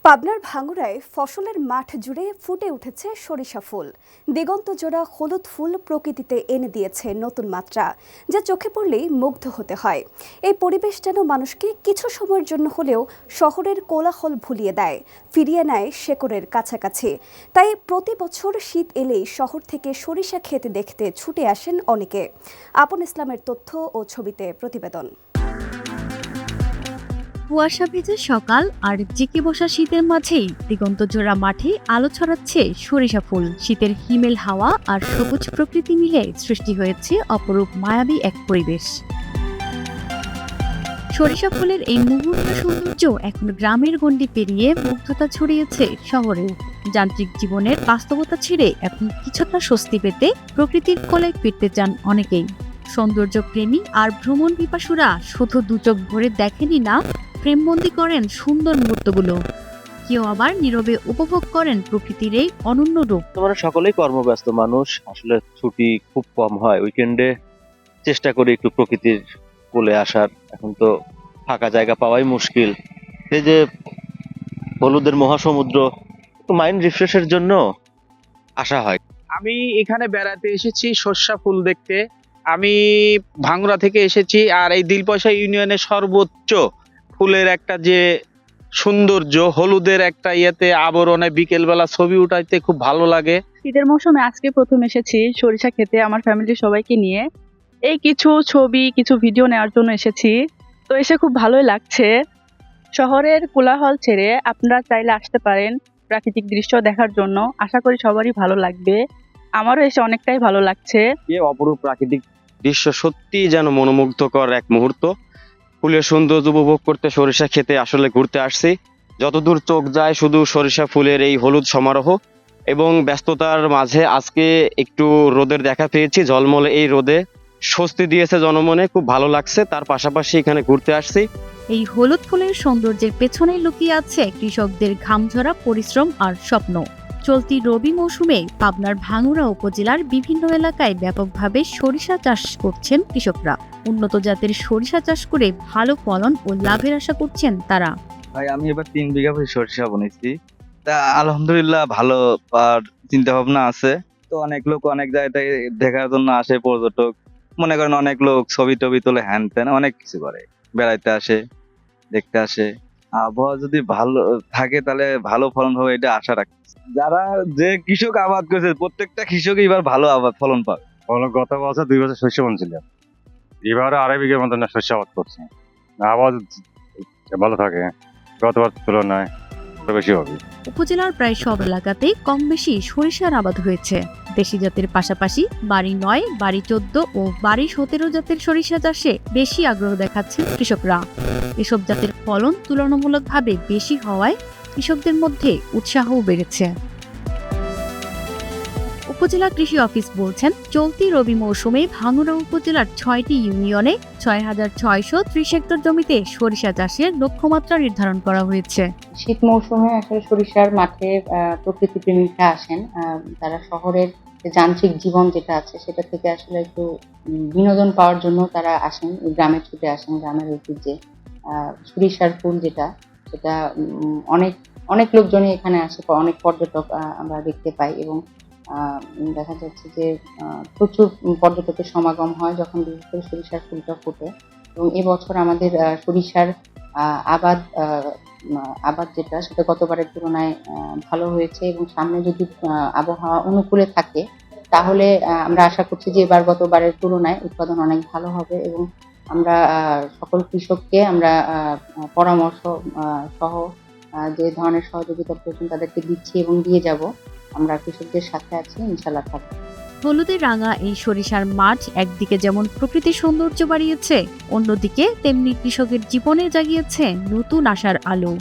পাবনার ভাঙ্গুড়ায় ফসলের মাঠ জুড়ে ফুটে উঠেছে সরিষা ফুল। দিগন্তজোড়া হলুদ ফুল প্রকৃতিতে এনে দিয়েছে নতুন মাত্রা, যা চোখে পড়লেই মুগ্ধ হতে হয়। এই পরিবেশ যেন মানুষকে কিছু সময়ের জন্য হলেও শহরের কোলাহল ভুলিয়ে দেয়, ফিরিয়ে নেয় শেকড়ের কাছাকাছি। তাই প্রতি বছর শীত এলেই শহর থেকে সরিষা খেতে দেখতে ছুটে আসেন অনেকে। আপন ইসলামের তথ্য ও ছবিতে প্রতিবেদন। কুয়াশা ভেজা সকাল আর জেঁকে বসা শীতের মাঝেই দিগন্তজোড়া মাঠে আলো ছড়াচ্ছে সরিষা ফুল। শীতের হিমেল হাওয়া আর সবুজ প্রকৃতি মিলে সৃষ্টি হয়েছে অপরূপ মায়াবী এক পরিবেশ। সরিষা ফুলের এই মুহূর্ত সৌন্দর্য এখন গ্রামের গণ্ডি পেরিয়ে মুগ্ধতা ছড়িয়েছে শহরে। যান্ত্রিক জীবনের বাস্তবতা ছেড়ে এখন কিছুটা স্বস্তি পেতে প্রকৃতির কোলে ফিরতে চান অনেকেই। সৌন্দর্য প্রেমী আর ভ্রমণ পিপাসুরা শুধু দুচোখ ভরে দেখেনি না, প্রেমবন্দী করেন সুন্দর মুহূর্তগুলো। কেউ আবার নীরবে উপভোগ করেন প্রকৃতির এই অনন্য রূপ। তোমরা সকলেই কর্মব্যস্ত মানুষ, আসলে ছুটি খুব কম হয়। উইকেন্ডে চেষ্টা করি একটু প্রকৃতির কোলে আসার। এখন তো ফাঁকা জায়গা পাওয়াই মুশকিল। এই যে হলুদের মহাসমুদ্র, একটু মাইন্ড রিফ্রেশের জন্য আসা হয়। আমি এখানে বেড়াতে এসেছি সর্ষা ফুল দেখতে। আমি ভাঙ্গুড়া থেকে এসেছি, আর এই দিলপয়সা ইউনিয়নের সর্বোচ্চ ফুলের একটা যে সৌন্দর্য, হলুদের একটা আবরণে বিকেলবেলা ছবি উঠাইতে খুব ভালো লাগে। শীতের মৌসুমে আজকে প্রথম এসেছি সরিষা খেতে আমার ফ্যামিলির সবাইকে নিয়ে। এই কিছু ছবি কিছু ভিডিও নেওয়ার জন্য এসেছি, তো এসে খুব ভালোই লাগছে। শহরের কোলাহল ছেড়ে আপনারা চাইলে আসতে পারেন প্রাকৃতিক দৃশ্য দেখার জন্য। আশা করি সবারই ভালো লাগবে, আমারও এসে অনেকটাই ভালো লাগছে। অপরূপ প্রাকৃতিক দৃশ্য সত্যি যেন মনোমুগ্ধকর এক মুহূর্ত। ফুলের সৌন্দর্য উপভোগ করতে সরিষা খেতে আসলে ঘুরতে আসছি। যতদূর চোখ যায় শুধু সরিষা ফুলের এই হলুদ সমারোহ, এবং ব্যস্ততার মাঝে আজকে একটু রোদের দেখা পেয়েছি। ঝলমলে এই রোদে স্বস্তি দিয়েছে জনমনে, খুব ভালো লাগছে। তার পাশাপাশি এখানে ঘুরতে আসছি। এই হলুদ ফুলের সৌন্দর্যের পেছনে লুকিয়ে আছে কৃষকদের ঘামঝরা পরিশ্রম আর স্বপ্ন। চলতি রবি মৌসুমে পাবনার ভাঙ্গুড়া উপজেলার বিভিন্ন এলাকায় ব্যাপকভাবে সরিষা চাষ করছেন কৃষকরা। উন্নত জাতের সরিষা চাষ করে ভালো ফলন ও লাভের আশা করছেন তারা। ভাই আমি এবার 3 বিঘা সরিষা বুনেছি, তা আলহামদুলিল্লাহ ভালো আর চিন্তা ভাবনা আছে। তো অনেক লোক অনেক জায়গা থেকে দেখার জন্য আসে, পর্যটক মনে করেন, অনেক লোক ছবি টবি তোলে, হ্যান ত্যান অনেক কিছু করে, বেড়াইতে আসে, দেখতে আসে। আবহাওয়া যদি ভালো থাকে তাহলে ভালো ফলন হবে, এটা আশা রাখছি। যারা যে কৃষক আবাদ করছে প্রত্যেকটা কৃষকই এবার ভালো আবাদ ফলন পাবে। গত বছর 2 বছর শস্য বুনছিলাম, এবারে 2.5 বিঘার মতন শস্য আবাদ করছি। আবাদ ভালো থাকে, গতবার তুলনায় বেশি হবে। উপজেলার প্রায় সব এলাকাতেই কম বেশি সরিষার আবাদ হয়েছে। দেশি জাতের পাশাপাশি বাড়ি 9, বাড়ি 14 ও বাড়ি 17 জাতের সরিষা চাষে বেশি আগ্রহ দেখাচ্ছেন কৃষকরা। এসব জাতের ফলন তুলনামূলকভাবে বেশি হওয়ায় কৃষকদের মধ্যে উৎসাহও বেড়েছে। উপজেলা কৃষি অফিস বলছেন, চলতি রবি মৌসুমে ভাঙ্গুড়া উপজেলার 6টি ইউনিয়নে 6,630 হেক্টর জমিতে সরিষা চাষের লক্ষ্যমাত্রা নির্ধারণ করা হয়েছে। শীত মৌসুমে আসলে সরিষার মাঠে প্রকৃতি প্রেমীরা আসেন। তারা শহরের যান্ত্রিক জীবন যেটা আছে সেটা থেকে আসলে একটু বিনোদন পাওয়ার জন্য তারা আসেন, গ্রামে ছুটে আসেন। গ্রামের ঐতিহ্যে সরিষার ফুল যেটা, সেটা অনেক অনেক লোকজনই এখানে আসে, অনেক পর্যটক আমরা দেখতে পাই, এবং দেখা যাচ্ছে যে প্রচুর পর্যটকের সমাগম হয় যখন বিশেষ করে সরিষার ফুলটা ফোটে। এবং এবছর আমাদের সরিষার আবাদ যেটা, সেটা গতবারের তুলনায় ভালো হয়েছে, এবং সামনে যদি আবহাওয়া অনুকূলে থাকে তাহলে আমরা আশা করছি যে এবার গতবারের তুলনায় উৎপাদন অনেক ভালো হবে। এবং আমরা সকল কৃষককে আমরা পরামর্শ সহ যে ধরনের সহযোগিতা প্রয়োজন তাদেরকে দিচ্ছি এবং দিয়ে যাব। আমরা কৃষকদের সাথে আছি, ইনশাআল্লাহ থাকবো। হলুদে রাঙা এই সরিষার মাঠ একদিকে যেমন প্রকৃতির সৌন্দর্য বাড়িয়েছে, অন্যদিকে তেমনি কৃষকের জীবনে জাগিয়েছে নতুন আশার আলো।